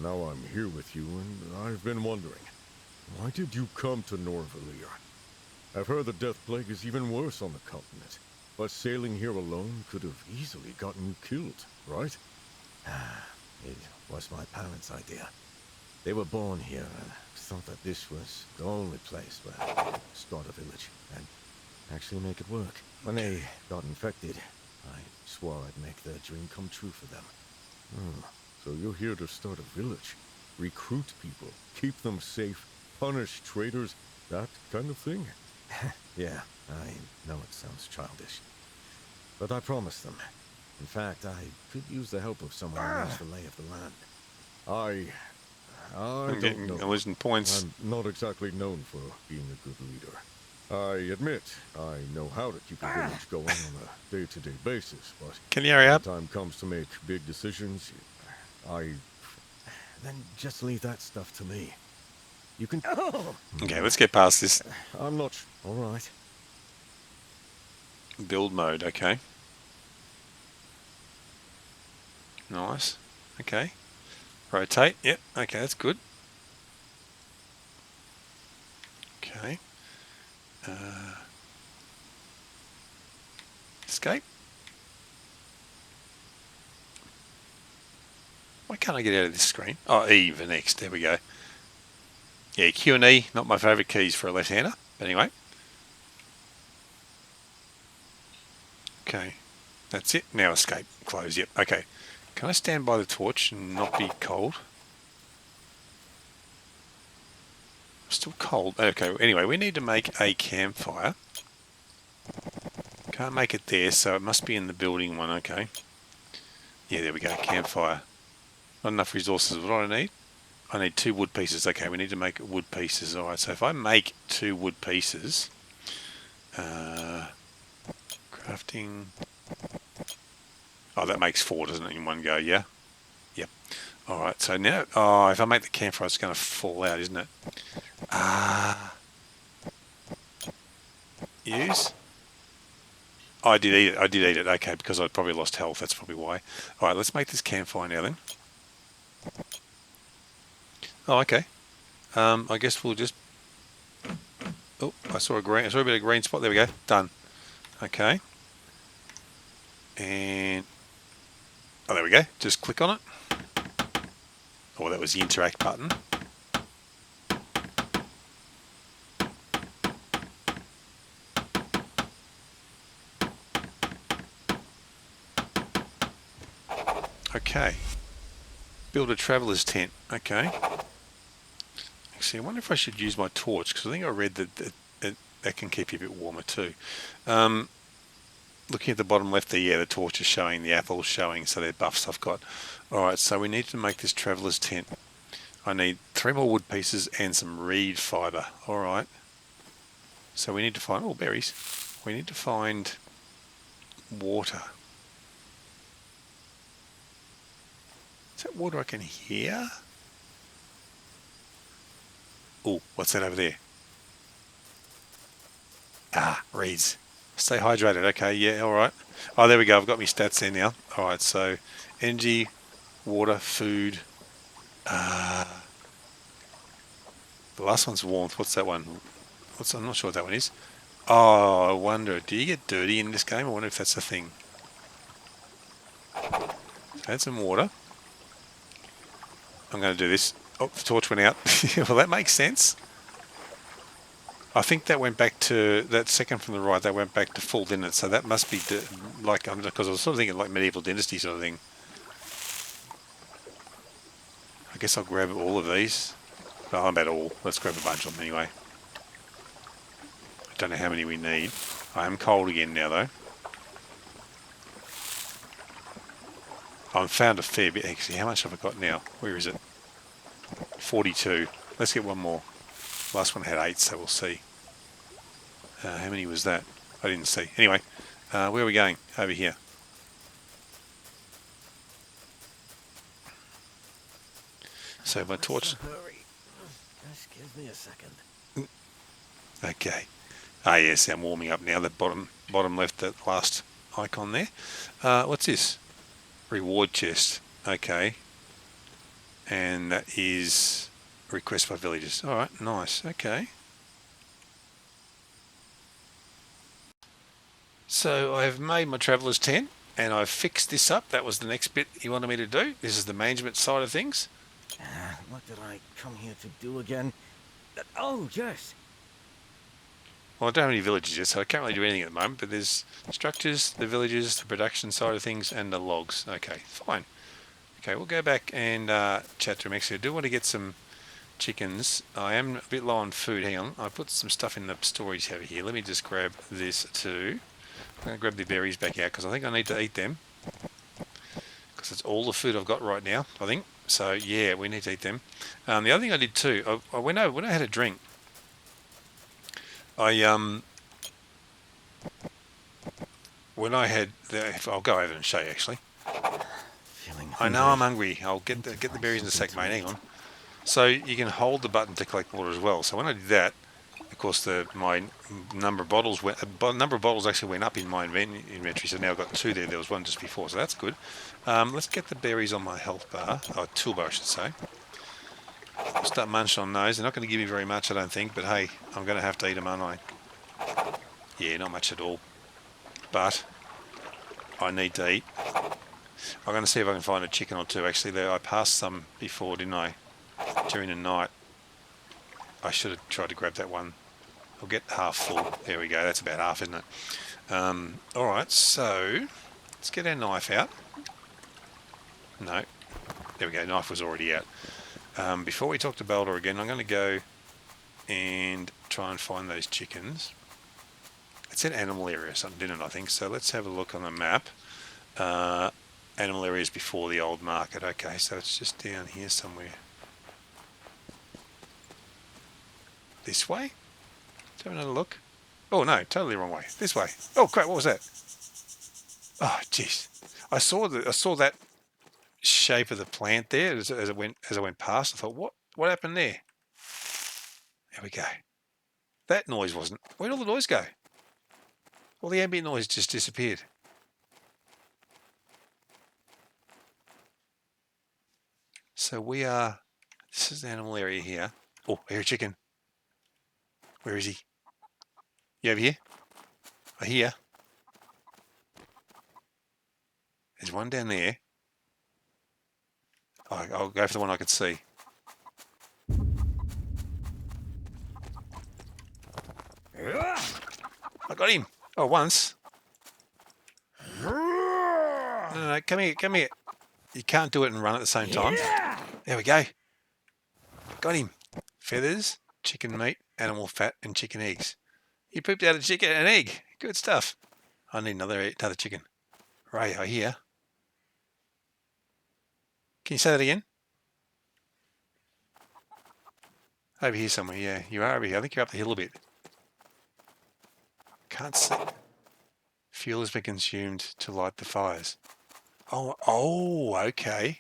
Now I'm here with you, and I've been wondering, why did you come to Norvalir? I've heard the death plague is even worse on the continent, but sailing here alone could have easily gotten you killed, right? It was my parents' idea. They were born here and thought that this was the only place where they could start a village and actually make it work. When they got infected, I swore I'd make their dream come true for them. So you're here to start a village, recruit people, keep them safe, punish traitors, that kind of thing? Yeah, I know it sounds childish. But I promised them. In fact, I could use the help of someone who knows the lay of the land. I I'm don't getting know. losing points. I'm not exactly known for being a good leader. I admit, I know how to keep a village going on a day-to-day basis, but Can you hurry when up? the time comes to make big decisions, Then just leave that stuff to me. You can... Okay, let's get past this. I'm not... All right. Build mode, okay. Nice. Okay. Rotate, yep, okay, that's good. Okay. Escape. Why can't I get out of this screen? Oh, E for next, there we go. Yeah, Q and E, not my favourite keys for a left-hander. But anyway. Okay, that's it. Now escape, close, yep, okay. Can I stand by the torch and not be cold? I'm still cold. Okay, anyway, we need to make a campfire. Can't make it there, so it must be in the building one, okay. Yeah, there we go, campfire. Not enough resources, what do I need? I need 2 wood pieces. Okay, we need to make wood pieces. Alright, so if I make 2 wood pieces, crafting, oh, that makes 4, doesn't it, in one go, yeah? Yep. Alright, so now, oh, if I make the campfire, it's going to fall out, isn't it? Use? Oh, I did eat it, okay, because I'd probably lost health, that's probably why. Alright, let's make this campfire now then. Oh, okay. I guess we'll just... Oh, I saw a bit of green spot. There we go. Done. Okay. And... Oh, there we go. Just click on it. Oh, that was the interact button. Okay. Build a traveller's tent. Okay. Actually, I wonder if I should use my torch, because I think I read that that can keep you a bit warmer too. Looking at the bottom left there, yeah, the torch is showing, the apple's showing, so they're buffs I've got. Alright, so we need to make this traveller's tent. I need 3 more wood pieces and some reed fibre. Alright. So we need to find, oh, berries. We need to find water. Is that water I can hear? Oh, what's that over there? Reads. Stay hydrated. Okay, yeah, all right. Oh, there we go. I've got my stats there now. All right, so energy, water, food. The last one's warmth. What's that one? I'm not sure what that one is. Oh, I wonder, do you get dirty in this game? I wonder if that's the thing. Add some water. I'm going to do this. Oh, the torch went out. Well, that makes sense. I think that went back to, that second from the right, that went back to full, didn't it? So that must be like, because I was sort of thinking like medieval dynasty sort of thing. I guess I'll grab all of these. Oh, I'm about all. Let's grab a bunch of them anyway. I don't know how many we need. I am cold again now though. I've found a fair bit. Actually, how much have I got now? Where is it? 42. Let's get one more. Last one had 8, so we'll see. How many was that? I didn't see. Anyway, where are we going? Over here. So my torch... Hurry. Just give me a second. Okay. Ah, yes, I'm warming up now. The bottom left, that last icon there. What's this? Reward chest. Okay. And that is request by villagers. All right, nice. Okay. So I've made my traveller's tent and I've fixed this up. That was the next bit he wanted me to do. This is the management side of things. What did I come here to do again? Oh, yes. Well, I don't have any villages yet, so I can't really do anything at the moment, but there's structures, the villages, the production side of things, and the logs. Okay, fine. Okay, we'll go back and chat to him. Actually, I do want to get some chickens. I am a bit low on food. Hang on, I put some stuff in the storage over here. Let me just grab this too. I'm going to grab the berries back out because I think I need to eat them. Because it's all the food I've got right now, I think. So, yeah, we need to eat them. The other thing I did too, when I had a drink, when I had I'll go over and show you actually. I know I'm hungry. I'll get the berries in a sec, mate. Hang on. So you can hold the button to collect water as well. So when I did that, of course, my number of bottles actually went up in my inventory. So now I've got 2 there. There was 1 just before, so that's good. Let's get the berries on my health bar, or toolbar, I should say. I'll start munching on those. They're not going to give me very much, I don't think, but hey, I'm going to have to eat them, aren't I? Yeah, not much at all. But I need to eat. I'm going to see if I can find a chicken or 2. Actually, I passed some before, didn't I? During the night. I should have tried to grab that one. I'll get half full. There we go. That's about half, isn't it? Alright, so let's get our knife out. No. There we go. Knife was already out. Before we talk to Baldur again, I'm going to go and try and find those chickens. It said animal area or something, didn't it, I think? So let's have a look on the map. Animal areas before the old market. Okay, so it's just down here somewhere. This way? Let's have another look. Oh no, totally wrong way. This way. Oh crap, what was that? Oh jeez. I saw that shape of the plant there as I went past. I thought, what happened there? There we go. That noise wasn't. Where'd all the noise go? All the ambient noise just disappeared. So this is the animal area here. Oh, I hear a chicken. Where is he? You over here? I hear. There's one down there. I'll go for the one I can see. I got him. Oh, once. No, come here. You can't do it and run at the same time. There we go. Got him. Feathers, chicken meat, animal fat, and chicken eggs. You pooped out an egg. Good stuff. I need another chicken. Right, I hear. Can you say that again? Over here somewhere, yeah. You are over here. I think you're up the hill a bit. Can't see. Fuel has been consumed to light the fires. Oh, okay.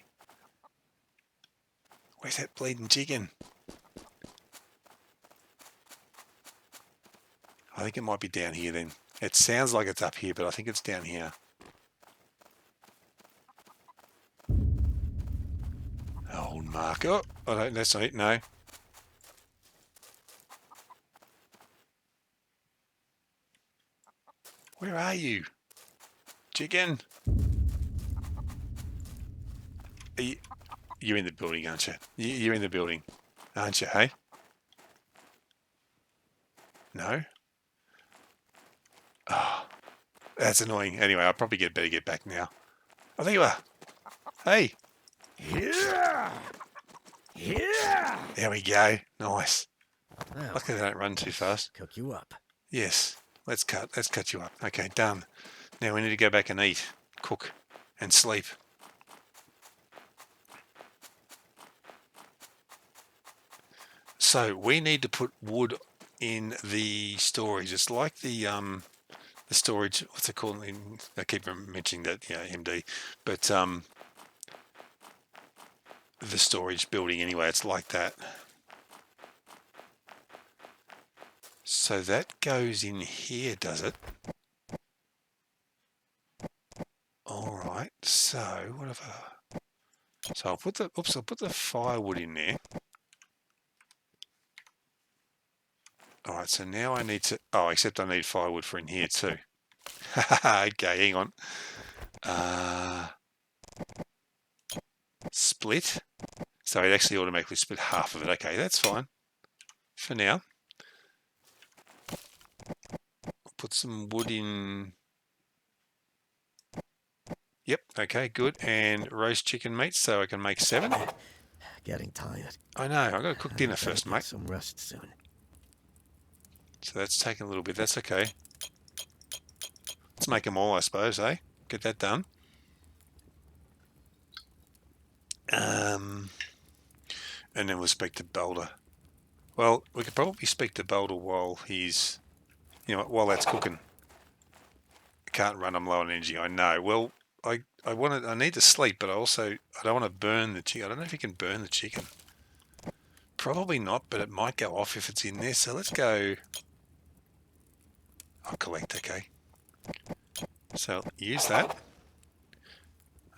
Where's that bleeding chicken? I think it might be down here then. It sounds like it's up here, but I think it's down here. Old mark. Oh, that's not it, no. Where are you? Chicken? You're in the building, aren't you? You're in the building, aren't you, hey? No? Oh, that's annoying. Anyway, I'll probably better get back now. I think you are. Hey. Yeah! Yeah! There we go. Nice. Well, Luckily they don't run too fast. cook you up. Yes. Let's cut you up. Okay, done. Now we need to go back and eat, cook, and sleep. So we need to put wood in the storage. It's like the storage. What's it called? I keep mentioning that. Yeah, MD. But the storage building anyway. It's like that. So that goes in here, does it? All right. So what if I? So I'll put the firewood in there. All right. So now I need to. Oh, except I need firewood for in here too. Okay, hang on. Split. So it actually automatically split half of it. Okay, that's fine for now. Put some wood in. Yep, okay, good. And roast chicken meat so I can make 7. Getting tired. I know, I've got to cook dinner Better first, get mate. some rest soon. So that's taking a little bit. That's okay. Let's make them all, I suppose, eh? Get that done. And then we'll speak to Boulder. Well, we could probably speak to Boulder while he's, while that's cooking. I can't run, I'm low on energy, I know. Well, I need to sleep, but I don't want to burn the chicken. I don't know if you can burn the chicken. Probably not, but it might go off if it's in there. So let's go. I'll collect, okay. So use that.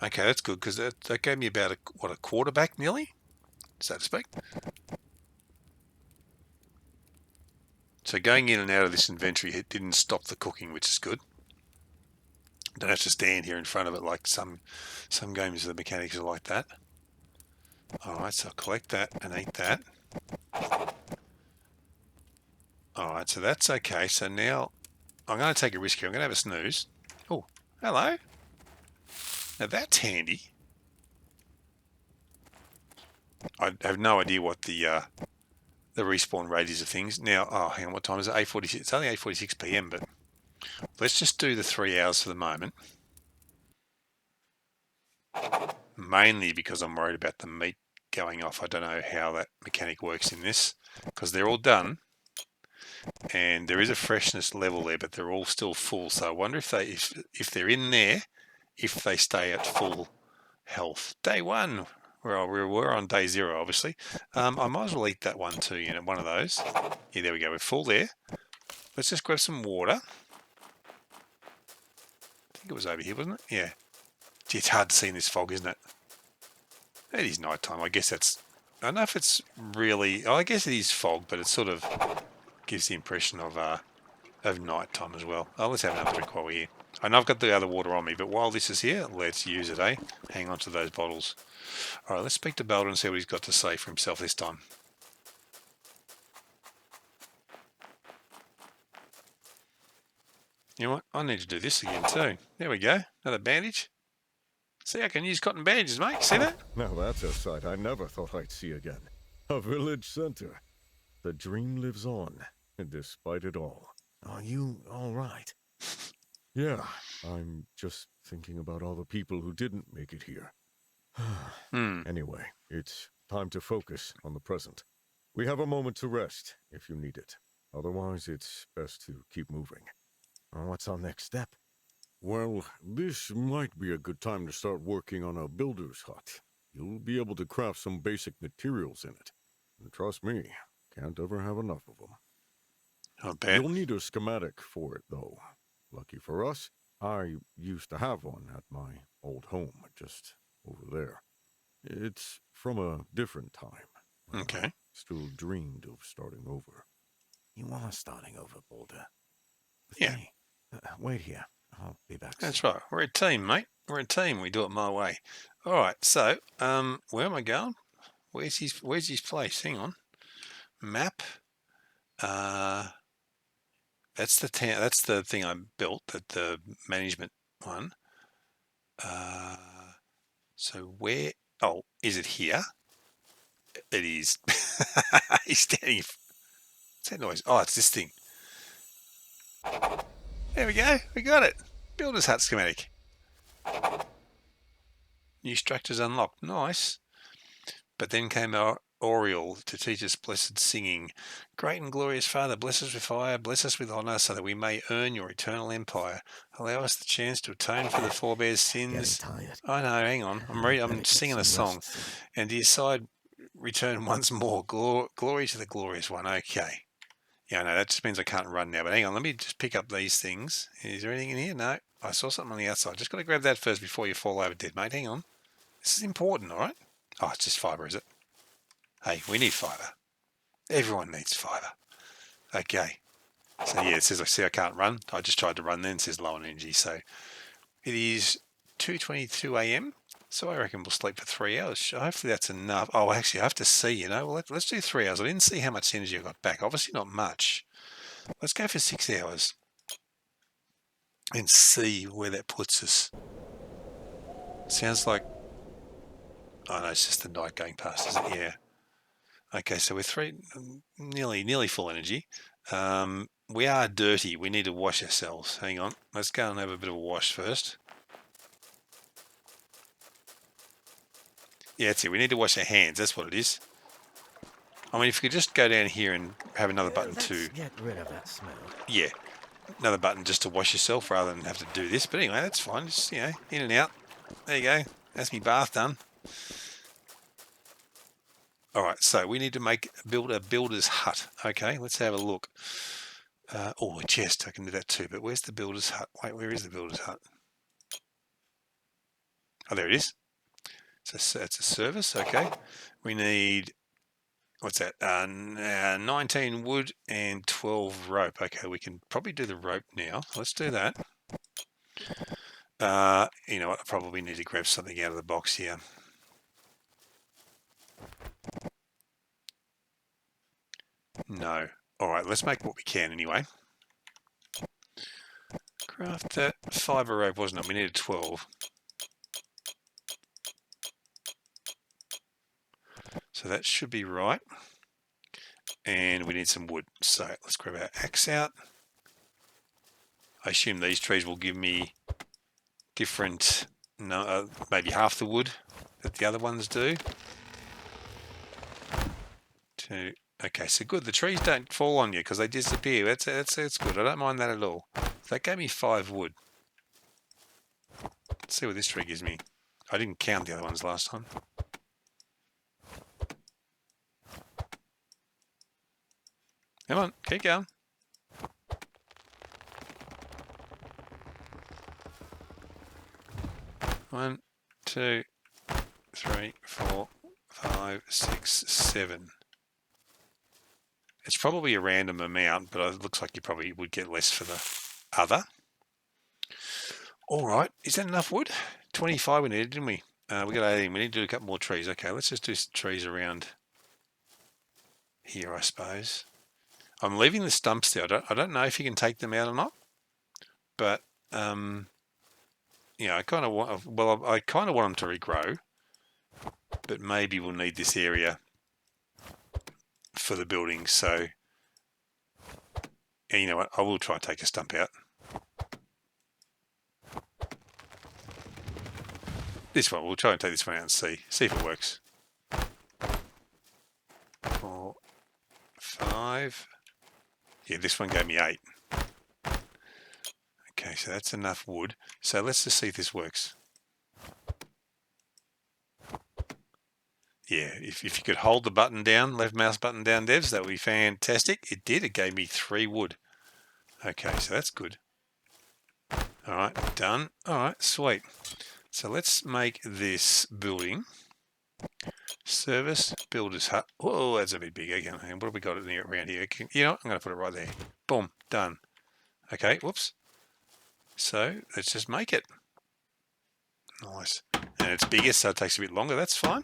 Okay, that's good because that gave me about a quarter back nearly, so to speak. So going in and out of this inventory, it didn't stop the cooking, which is good. Don't have to stand here in front of it like some games. The mechanics are like that. All right, so I'll collect that and eat that. All right, so that's okay. So now I'm going to take a risk here. I'm going to have a snooze. Oh, hello. Now that's handy. I have no idea what the respawn rate is of things. Now, oh, hang on, what time is it? 8:46. It's only 8:46 p.m., but let's just do the 3 hours for the moment. Mainly because I'm worried about the meat going off. I don't know how that mechanic works in this because they're all done. And there is a freshness level there, but they're all still full. So I wonder if they're in there, if they stay at full health. Day 1, well, we were on day 0, obviously. I might as well eat that one too, one of those. Yeah, there we go. We're full there. Let's just grab some water. I think it was over here, wasn't it? Yeah. Gee, it's hard to see in this fog, isn't it? It is nighttime. I guess that's. I don't know if it's really. Oh, I guess it is fog, but it sort of gives the impression of nighttime as well. Oh, let's have another drink while we're here. I know I've got the other water on me, but while this is here, let's use it, eh? Hang on to those bottles. All right, let's speak to Boulder and see what he's got to say for himself this time. You know what? I need to do this again too. There we go. Another bandage. See, I can use cotton bandages, mate. See that? Now that's a sight I never thought I'd see again. A village center. The dream lives on, despite it all. Are you all right? Yeah, I'm just thinking about all the people who didn't make it here. Anyway, it's time to focus on the present. We have a moment to rest if you need it. Otherwise, it's best to keep moving. What's our next step? Well, this might be a good time to start working on a builder's hut. You'll be able to craft some basic materials in it. And trust me, can't ever have enough of them. I bet. You'll need a schematic for it, though. Lucky for us, I used to have one at my old home, just over there. It's from a different time. when Okay. I still dreamed of starting over. You are starting over, Boulder. With Yeah. me. Wait here. I'll be back That's soon. right. We're a team, mate. We're a team. We do it my way. All right. So, where am I going? Where's his place? Hang on. Map. That's the town. That's the thing I built. The management one. So where? Oh, is it here? It is. He's standing. What's that noise? Oh, it's this thing. There we go. We got it. Builder's hut schematic. New structures unlocked. Nice. But then came our Oriole to teach us blessed singing. Great and glorious Father, bless us with fire, bless us with honour, so that we may earn your eternal empire. Allow us the chance to atone for the forebears' sins. Getting tired. I know, hang on. I'm Better get singing a some song. rest soon. And dear side, return once more. Glory to the glorious one. Okay. Yeah, no, that just means I can't run now. But hang on, let me just pick up these things. Is there anything in here? No. I saw something on the outside. Just got to grab that first before you fall over dead, mate. Hang on. This is important, all right? Oh, it's just fibre, is it? Hey, we need fibre. Everyone needs fibre. Okay. So yeah, it says I can't run. I just tried to run then. It says low on energy. So it is 2:22 a.m. So I reckon we'll sleep for 3 hours. Hopefully that's enough. Oh, actually, I have to see, you know. Well, let's do 3 hours. I didn't see how much energy I got back. Obviously not much. Let's go for 6 hours and see where that puts us. Sounds like... Oh, no, it's just the night going past, isn't it? Yeah. Okay, so we're nearly full energy. We are dirty. We need to wash ourselves. Hang on. Let's go and have a bit of a wash first. Yeah, that's it. We need to wash our hands. That's what it is. I mean, if we could just go down here and have another button Let's to... get rid of that smell. Yeah, another button just to wash yourself rather than have to do this. But anyway, that's fine. Just, you know, in and out. There you go. That's me bath done. All right, so we need to build a builder's hut. Okay, let's have a look. Oh, a chest. I can do that too. But where's the builder's hut? Wait, where is the builder's hut? Oh, there it is. So it's a service. Okay. We need, what's that? 19 wood and 12 rope. Okay, we can probably do the rope now. Let's do that. You know what? I probably need to grab something out of the box here. No. All right, let's make what we can anyway. Craft that fibre rope, wasn't it? We needed 12. So that should be right. And we need some wood. So let's grab our axe out. I assume these trees will give me different, maybe half the wood that the other ones do. Okay, so good. The trees don't fall on you because they disappear. That's good. I don't mind that at all. So that gave me 5 wood. Let's see what this tree gives me. I didn't count the other ones last time. Come on, keep going. One, 2, 3, 4, 5, 6, 7. It's probably a random amount, but it looks like you probably would get less for the other. All right, is that enough wood? 25 we needed, didn't we? We got 18. We need to do a couple more trees. Okay, let's just do some trees around here, I suppose. I'm leaving the stumps there. I don't know if you can take them out or not, but yeah, I kind of want. Well, I kind of want them to regrow, but maybe we'll need this area for the building. So, and you know what? I will try and take a stump out. This one, we'll try and take this one out and see if it works. 4, 5. Yeah, this one gave me 8. Okay, so that's enough wood. So let's just see if this works. Yeah, if you could hold the button down, left mouse button down, devs, that would be fantastic. It did. It gave me 3 wood. Okay, so that's good. All right, done. All right, sweet. So let's make this building. Service, builder's hut. Whoa, that's a bit big. Okay, what have we got around here? You know what? I'm going to put it right there. Boom, done. Okay, whoops. So let's just make it. Nice. And it's bigger, so it takes a bit longer. That's fine.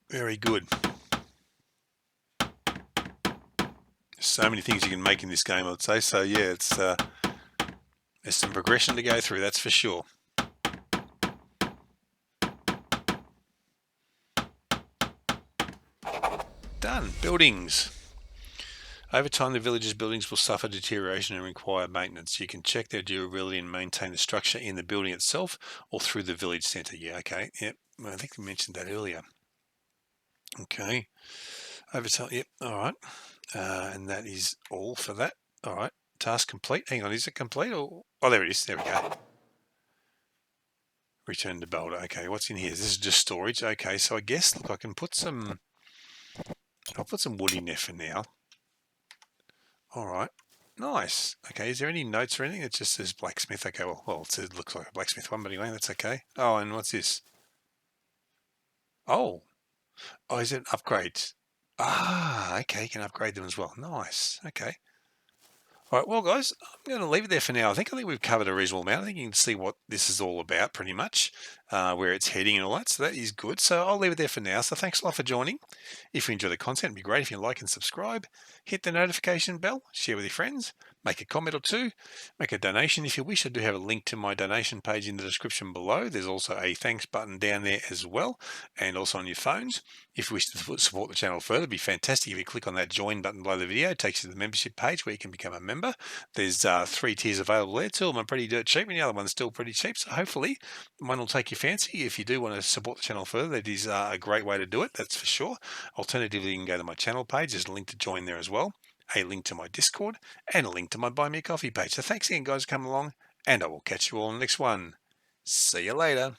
Very good. So many things you can make in this game, I'd say. So yeah, it's there's some progression to go through, that's for sure. Done. Buildings. Over time, the village's buildings will suffer deterioration and require maintenance. You can check their durability and maintain the structure in the building itself or through the village centre. Yeah, okay. Yep. I think we mentioned that earlier. Okay. Over time, yep. All right. And that is all for that. All right. Task complete. Hang on, is it complete? Or oh, there it is. There we go. Return to Boulder. Okay, what's in here? This is just storage. Okay, so I guess, look, I can put some... I'll put some wood in there for now. All right. Nice. Okay, is there any notes or anything? It just says blacksmith. Okay, well it looks like a blacksmith one, but anyway, that's okay. Oh, and what's this? Oh, is it an upgrade? Ah, okay, you can upgrade them as well. Nice. Okay. All right, well, guys, I'm going to leave it there for now. I think we've covered a reasonable amount. I think you can see what this is all about pretty much, where it's heading and all that. So that is good. So I'll leave it there for now. So thanks a lot for joining. If you enjoy the content, it'd be great if you like and subscribe. Hit the notification bell, share with your friends, make a comment or two, make a donation if you wish. I do have a link to my donation page in the description below. There's also a thanks button down there as well, and also on your phones. If you wish to support the channel further, it'd be fantastic if you click on that join button below the video. It takes you to the membership page where you can become a member. There's 3 tiers available there. 2 of them are pretty dirt cheap, and the other one's still pretty cheap. So hopefully one will take your fancy. If you do want to support the channel further, that is a great way to do it, that's for sure. Alternatively, you can go to my channel page. There's a link to join there as well, a link to my Discord, and a link to my Buy Me a Coffee page. So thanks again, guys, for coming along, and I will catch you all in the next one. See you later.